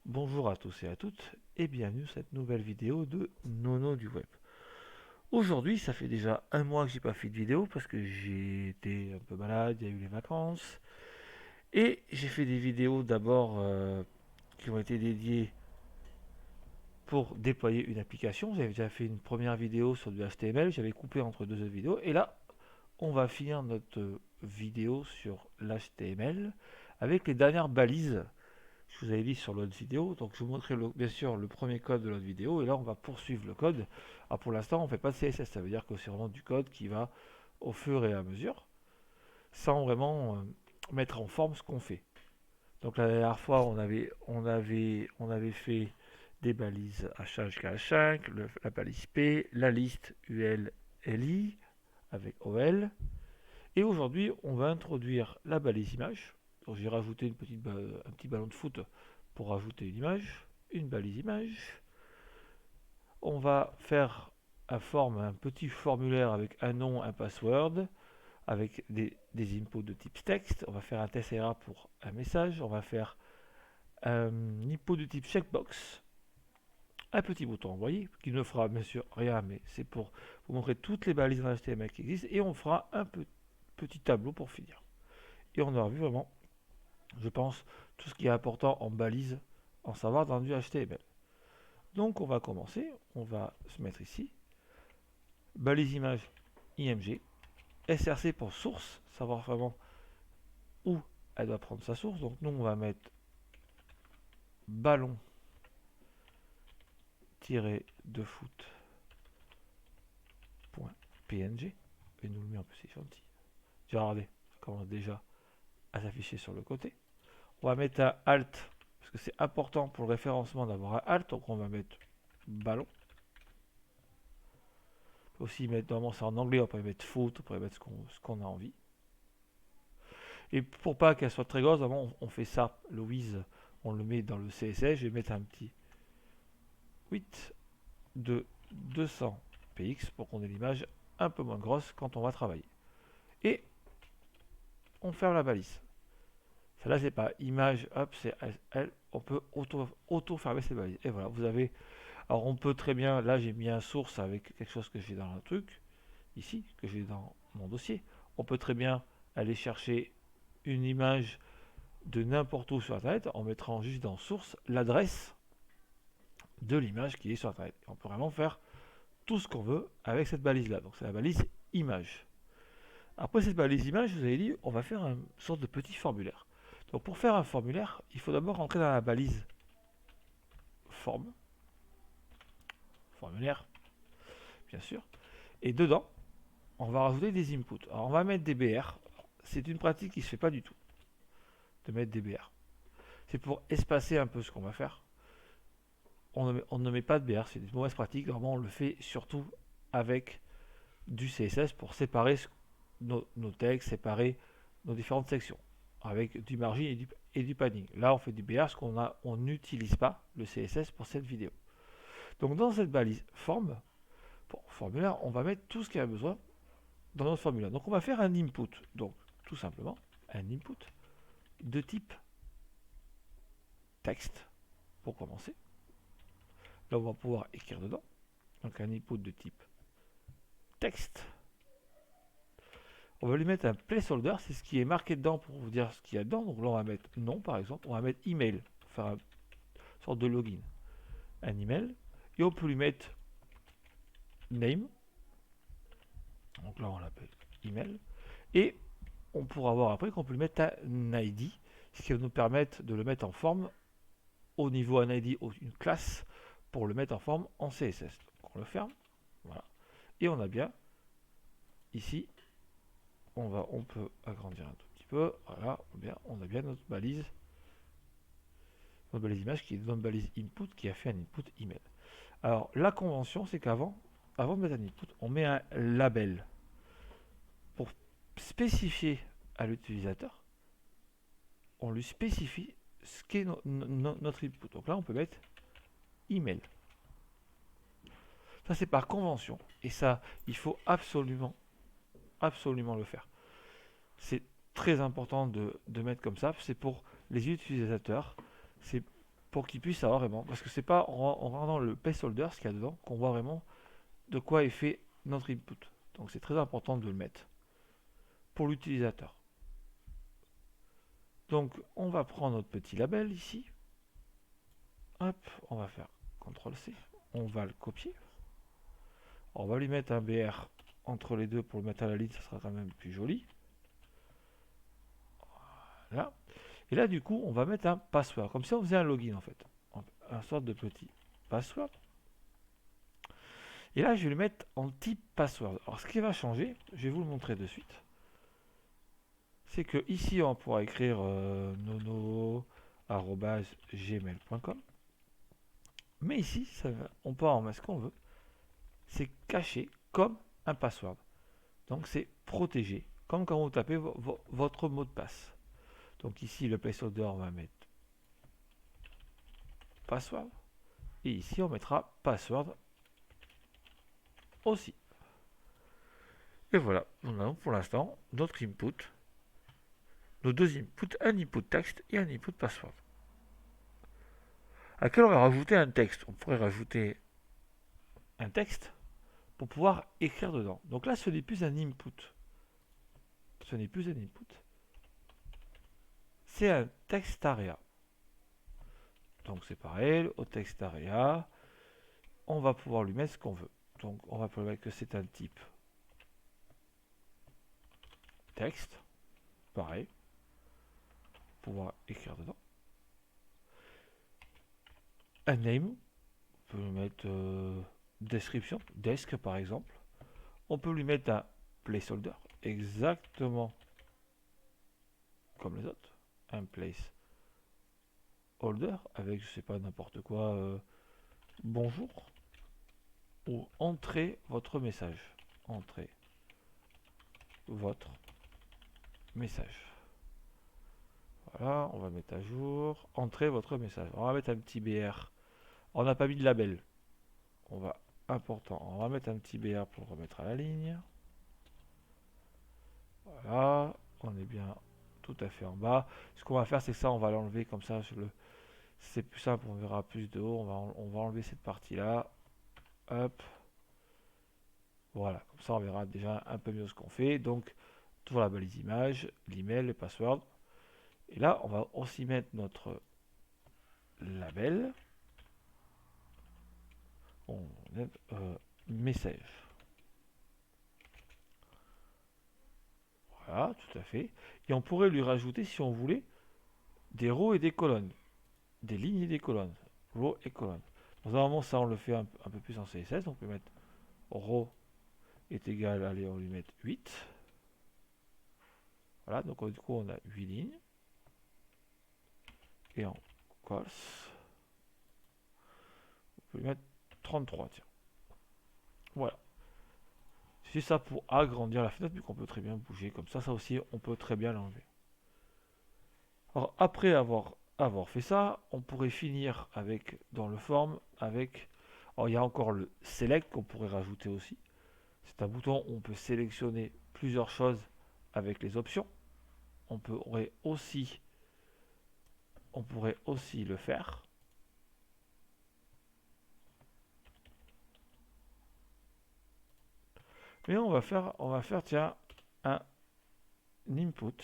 Bonjour à tous et à toutes et bienvenue sur cette nouvelle vidéo de Nono du web. Aujourd'hui, ça fait déjà un mois que j'ai pas fait de vidéo parce que j'ai été un peu malade, il y a eu les vacances et j'ai fait des vidéos d'abord qui ont été dédiées pour déployer une application. J'avais déjà fait une première vidéo sur du HTML, j'avais coupé entre deux autres vidéos et là, on va finir notre vidéo sur l'HTML avec les dernières balises je vous avais dit sur l'autre vidéo. Donc je vous montrerai bien sûr le premier code de l'autre vidéo et là on va poursuivre le code. Alors pour l'instant on ne fait pas de CSS, ça veut dire que c'est vraiment du code qui va au fur et à mesure sans vraiment mettre en forme ce qu'on fait. Donc la dernière fois on avait fait des balises H1 jusqu'à H5, la balise P, la liste UL LI avec OL. Et aujourd'hui on va introduire la balise image. Donc j'ai rajouté un petit ballon de foot pour rajouter une image, une balise image. On va faire un petit formulaire avec un nom, un password, avec des inputs de type texte. On va faire un test pour un message. On va faire un input de type checkbox, un petit bouton envoyé, qui ne fera bien sûr rien, mais c'est pour vous montrer toutes les balises en HTML qui existent. Et on fera un petit tableau pour finir. Et on aura vu vraiment, je pense, tout ce qui est important en balise, en savoir dans du HTML. Donc on va commencer, on va se mettre ici, balise image IMG, SRC pour source, savoir vraiment où elle doit prendre sa source. Donc nous on va mettre ballon de foot.png et nous le met en plus gentil. Regardez, ça commence déjà à s'afficher sur le côté. On va mettre un alt parce que c'est important pour le référencement d'avoir un alt, donc on va mettre ballon. On peut aussi mettre, normalement c'est en anglais, on peut mettre foot, on peut mettre ce qu'on a envie. Et pour pas qu'elle soit très grosse, on fait ça, le with, on le met dans le CSS. Je vais mettre un petit 8 de 200 px pour qu'on ait l'image un peu moins grosse quand on va travailler. Et on ferme la balise. Celle-là, c'est pas image, hop, c'est elle. On peut auto-fermer cette balise. Et voilà, vous avez. Alors, on peut très bien. Là, j'ai mis un source avec quelque chose que j'ai dans le truc, ici, que j'ai dans mon dossier. On peut très bien aller chercher une image de n'importe où sur Internet en mettant juste dans source l'adresse de l'image qui est sur Internet. Et on peut vraiment faire tout ce qu'on veut avec cette balise là. Donc c'est la balise image. Après cette balise image, je vous avez dit, on va faire une sorte de petit formulaire. Donc pour faire un formulaire, il faut d'abord rentrer dans la balise forme, formulaire, bien sûr. Et dedans, on va rajouter des inputs. Alors on va mettre des BR. C'est une pratique qui ne se fait pas du tout de mettre des BR. C'est pour espacer un peu ce qu'on va faire. On ne met pas de BR, c'est une mauvaise pratique. Normalement, on le fait surtout avec du CSS pour séparer nos textes, séparer nos différentes sections, avec du margin et du padding. Là, on fait du BR, parce on n'utilise pas le CSS pour cette vidéo. Donc, dans cette balise forme, pour formulaire, on va mettre tout ce qu'il y a besoin dans notre formulaire. Donc, on va faire un input. Donc, tout simplement, un input de type texte, pour commencer. Là, on va pouvoir écrire dedans. Donc, un input de type texte. On va lui mettre un placeholder, c'est ce qui est marqué dedans pour vous dire ce qu'il y a dedans. Donc là, on va mettre nom par exemple, on va mettre email pour faire une sorte de login. Un email, et on peut lui mettre name, donc là on l'appelle email, et on pourra voir après qu'on peut lui mettre un ID, ce qui va nous permettre de le mettre en forme au niveau un ID, une classe, pour le mettre en forme en CSS. Donc on le ferme, voilà, et on a bien ici. On peut agrandir un tout petit peu. Voilà, on a bien notre balise image qui est notre balise input qui a fait un input email. Alors la convention, c'est avant de mettre un input, on met un label pour spécifier à l'utilisateur. On lui spécifie ce qu'est notre input. Donc là, on peut mettre email. Ça, c'est par convention. Et ça, il faut absolument le faire. C'est très important de mettre comme ça. C'est pour les utilisateurs. C'est pour qu'il puisse savoir vraiment, parce que c'est pas en regardant le placeholder, ce qu'il y a dedans, qu'on voit vraiment de quoi est fait notre input. Donc c'est très important de le mettre pour l'utilisateur. Donc on va prendre notre petit label ici. Hop, on va faire CTRL-C. On va le copier. On va lui mettre un BR entre les deux pour le mettre à la ligne, ça sera quand même plus joli. Voilà. Et là, du coup, on va mettre un password. Comme si on faisait un login, en fait. Un sorte de petit password. Et là, je vais le mettre en type password. Alors, ce qui va changer, je vais vous le montrer de suite. C'est que ici, on pourra écrire nono@gmail.com. Mais ici, on peut en mettre ce qu'on veut. C'est caché comme un password. Donc, c'est protégé. Comme quand vous tapez votre mot de passe. Donc ici, le placeholder, on va mettre password. Et ici, on mettra password aussi. Et voilà, on a donc pour l'instant notre input, nos deux inputs, un input texte et un input password. À quel on va rajouter un texte? On pourrait rajouter un texte pour pouvoir écrire dedans. Donc là, ce n'est plus un input. Ce n'est plus un input. C'est un text area. Donc c'est pareil, au text area, on va pouvoir lui mettre ce qu'on veut. Donc on va pouvoir mettre que c'est un type texte. Pareil. Pouvoir écrire dedans. Un name. On peut lui mettre description. Desk par exemple. On peut lui mettre un placeholder. Exactement comme les autres. Un placeholder avec, je sais pas, n'importe quoi. Bonjour. Ou entrez votre message. Entrez votre message. Voilà, on va mettre à jour. Entrez votre message. On va mettre un petit BR. On n'a pas mis de label. On va mettre un petit BR pour le remettre à la ligne. Voilà, on est bien tout à fait en bas. Ce qu'on va faire, c'est que ça, on va l'enlever comme ça. C'est plus simple, on verra plus de haut. On va enlever cette partie-là. Hop. Voilà, comme ça, on verra déjà un peu mieux ce qu'on fait. Donc, toujours la balise image, l'email, le password. Et là, on va aussi mettre notre label. On met message. Voilà, tout à fait. Et on pourrait lui rajouter, si on voulait, des rows et des colonnes. Des lignes et des colonnes. Row et colonnes. Normalement, ça, on le fait un peu plus en CSS. Donc, on peut mettre row est égal, allez, on lui met 8. Voilà, donc du coup, on a 8 lignes. Et en cols, on peut lui mettre 33, tiens. Voilà. C'est ça pour agrandir la fenêtre, mais qu'on peut très bien bouger comme ça. Ça aussi, on peut très bien l'enlever. Alors, après avoir fait ça, on pourrait finir avec, dans le form, avec... Alors, il y a encore le select qu'on pourrait rajouter aussi. C'est un bouton où on peut sélectionner plusieurs choses avec les options. On pourrait aussi le faire. Mais on va faire tiens, un input.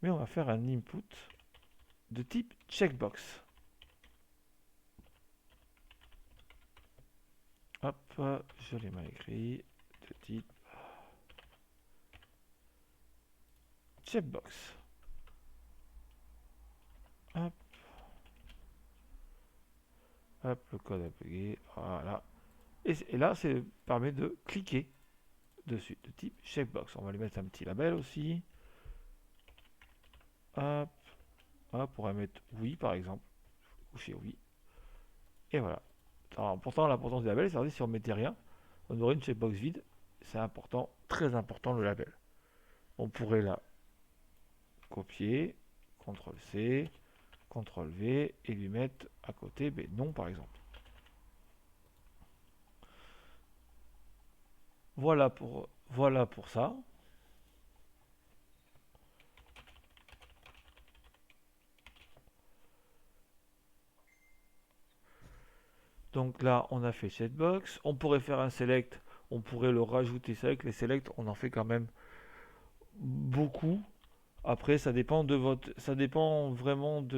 Mais on va faire un input de type checkbox. Hop, je l'ai mal écrit. De type checkbox. Hop. Hop, le code a bugué. Voilà. Et là, ça permet de cliquer dessus, de type checkbox. On va lui mettre un petit label aussi. Hop. Hop, on pourrait mettre oui, par exemple. Coucher oui. Et voilà. Alors, pourtant, l'importance du label, c'est si on mettait rien, on aurait une checkbox vide. C'est important, très important le label. On pourrait la copier, CTRL-C, CTRL-V et lui mettre à côté non par exemple. Voilà pour ça. Donc là, on a fait cette box. On pourrait faire un select. On pourrait le rajouter. C'est vrai que les select, on en fait quand même beaucoup. Après, ça dépend vraiment de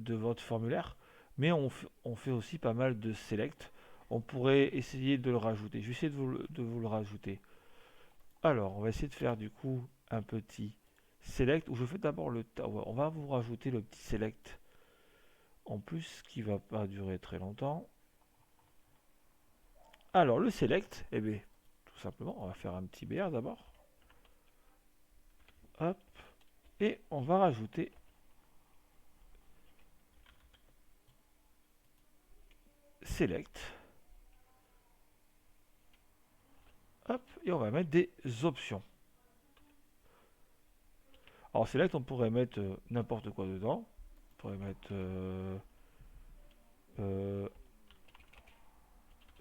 votre formulaire. Mais on fait aussi pas mal de select. On pourrait essayer de le rajouter. Je vais essayer de vous le rajouter. Alors, on va essayer de faire du coup un petit select. Où je fais d'abord on va vous rajouter le petit select. En plus, qui va pas durer très longtemps. Alors, le select, eh bien, tout simplement, on va faire un petit BR d'abord. Hop. Et on va rajouter select. Hop. Et on va mettre des options. Alors, select, on pourrait mettre n'importe quoi dedans. On pourrait mettre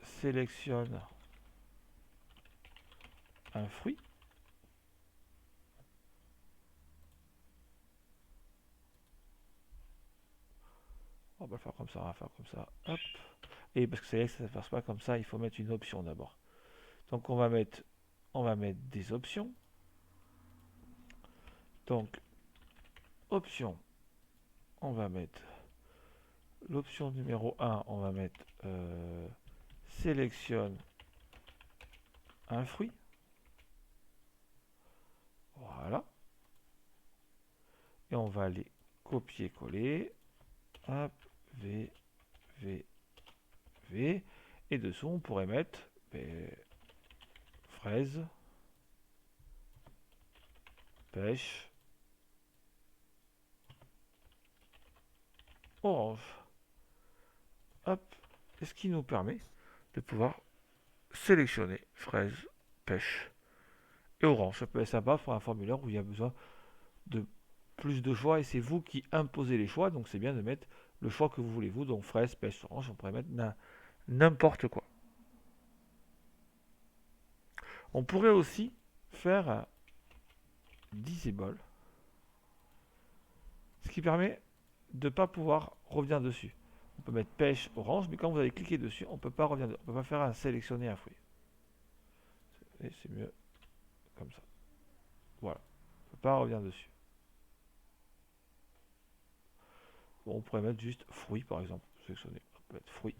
sélectionne un fruit. On va faire comme ça, on va faire comme ça. Hop. Et parce que select, ça ne se passe pas comme ça, il faut mettre une option d'abord. Donc, on va mettre des options. Donc, option, on va mettre l'option numéro 1, on va mettre sélectionne un fruit. Voilà. Et on va aller copier-coller. Hop, V, V, V. Et dessous, on pourrait mettre fraise, pêche, orange. Hop. Et ce qui nous permet de pouvoir sélectionner fraise, pêche et orange. Ça peut être sympa pour un formulaire où il y a besoin de plus de choix et c'est vous qui imposez les choix. Donc c'est bien de mettre le choix que vous voulez vous. Donc fraise, pêche, orange, on pourrait mettre n'importe quoi. On pourrait aussi faire un disable, ce qui permet de ne pas pouvoir revenir dessus. On peut mettre pêche, orange, mais quand vous allez cliquer dessus, on ne peut pas revenir, on peut pas faire un sélectionner un fruit. Et c'est mieux comme ça. Voilà, on ne peut pas revenir dessus. Bon, on pourrait mettre juste fruit par exemple, sélectionner. On peut mettre fruit.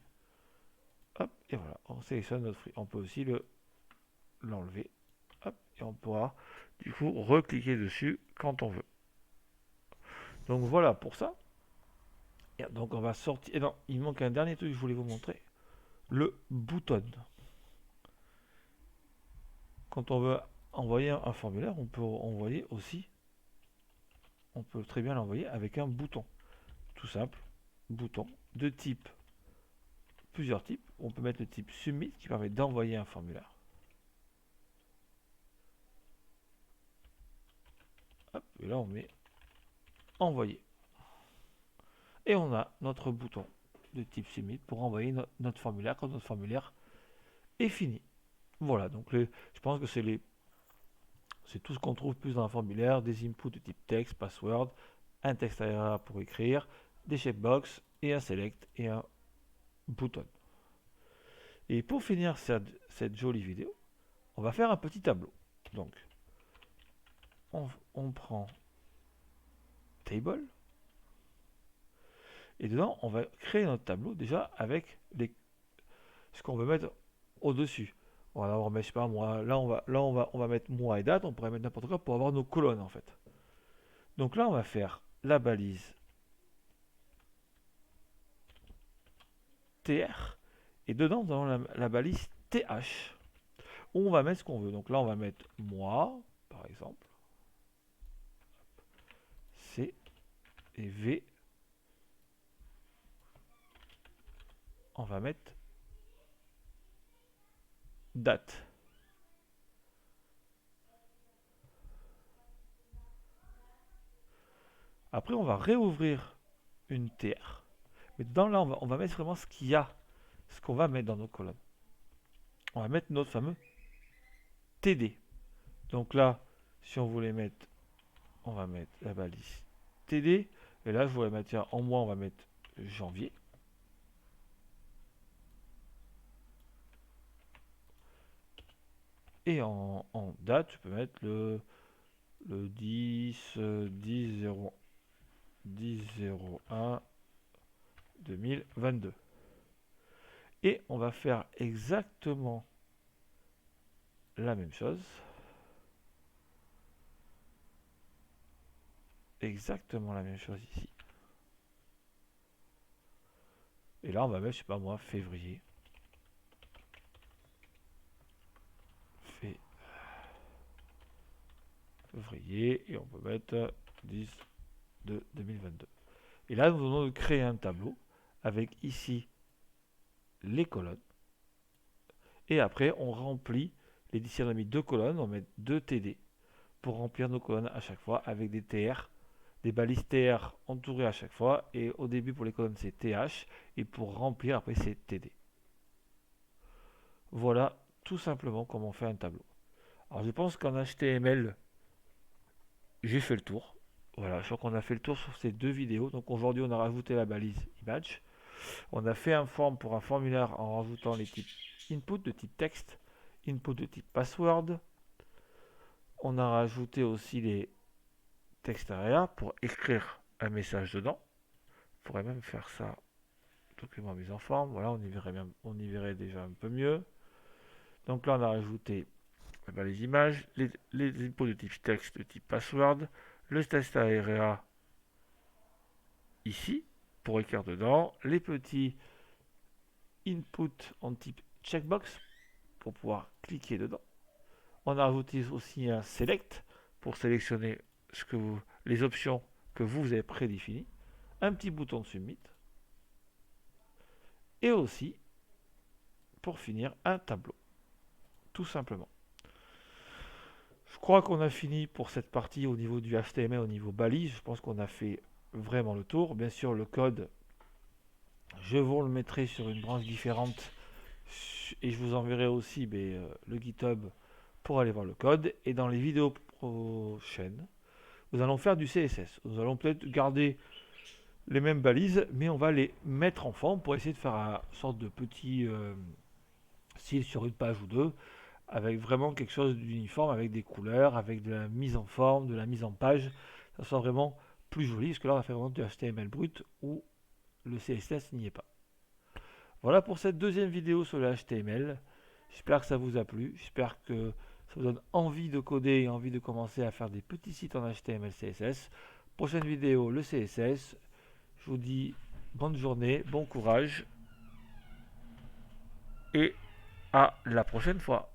Hop, et voilà, on sélectionne notre fruit. On peut aussi l'enlever. Hop, et on pourra du coup recliquer dessus quand on veut. Donc voilà pour ça. Et donc on va sortir. Et non, il manque un dernier truc que je voulais vous montrer. Le bouton. Quand on veut envoyer un formulaire, on peut envoyer aussi. On peut très bien l'envoyer avec un bouton. Tout simple. Bouton de type. Plusieurs types. On peut mettre le type submit qui permet d'envoyer un formulaire. Hop, et là on met envoyer. Et on a notre bouton de type submit pour envoyer notre formulaire quand notre formulaire est fini. Voilà, donc je pense que c'est tout ce qu'on trouve plus dans un formulaire, des inputs de type texte, password, un texte area pour écrire, des checkbox et un select et un bouton. Et pour finir cette jolie vidéo, on va faire un petit tableau. Donc, on prend table et dedans, on va créer notre tableau déjà avec ce qu'on veut mettre au-dessus. Voilà, on va mettre, je sais pas moi, là on va mettre mois et date, on pourrait mettre n'importe quoi pour avoir nos colonnes en fait. Donc là on va faire la balise TR et dedans nous avons la balise TH où on va mettre ce qu'on veut. Donc là on va mettre mois par exemple, C et V, on va mettre date. Après on va réouvrir une TR. Mais dedans là on va mettre vraiment ce qu'il y a, ce qu'on va mettre dans nos colonnes. On va mettre notre fameux TD. Donc là, si on voulait mettre, on va mettre la balise TD. Et là, je voulais mettre, tiens, en mois, on va mettre janvier. Et en date, je peux mettre le 10 0 10-01 2022. Et on va faire exactement la même chose. Exactement la même chose ici. Et là, on va mettre, je sais pas moi, février. Février. Et on peut mettre 10 de 2022. Et là, nous allons créer un tableau avec ici les colonnes. Et après, on remplit. Les ici, on a mis 2 colonnes. On met 2 TD pour remplir nos colonnes à chaque fois avec des TR. Des balises TR entourées à chaque fois. Et au début, pour les colonnes, c'est TH. Et pour remplir, après, c'est TD. Voilà tout simplement comment on fait un tableau. Alors, je pense qu'en HTML, j'ai fait le tour. Voilà, je crois qu'on a fait le tour sur ces 2 vidéos. Donc aujourd'hui, on a rajouté la balise image. On a fait un form pour un formulaire en rajoutant les types input de type texte, input de type password. On a rajouté aussi les textes area pour écrire un message dedans. On pourrait même faire ça, document mise en forme. Voilà, on y verrait déjà un peu mieux. Donc là, on a rajouté les images, les inputs de type texte, de type password, le test area ici pour écrire dedans, les petits inputs en type checkbox pour pouvoir cliquer dedans. On a rajouté aussi un select pour sélectionner les options que vous avez prédéfinies. Un petit bouton de submit. Et aussi, pour finir, un tableau. Tout simplement. Je crois qu'on a fini pour cette partie au niveau du HTML, au niveau balise. Je pense qu'on a fait vraiment le tour. Bien sûr, le code, je vous le mettrai sur une branche différente. Et je vous enverrai aussi le GitHub pour aller voir le code. Et dans les vidéos prochaines, nous allons faire du CSS. Nous allons peut-être garder les mêmes balises, mais on va les mettre en forme pour essayer de faire une sorte de petit style sur une page ou deux, avec vraiment quelque chose d'uniforme, avec des couleurs, avec de la mise en forme, de la mise en page. Ça soit vraiment plus joli, parce que là on va faire vraiment du HTML brut où le CSS n'y est pas. Voilà pour cette deuxième vidéo sur le HTML. J'espère que ça vous a plu. J'espère que ça vous donne envie de coder et envie de commencer à faire des petits sites en HTML, CSS. Prochaine vidéo, le CSS. Je vous dis bonne journée, bon courage et à la prochaine fois.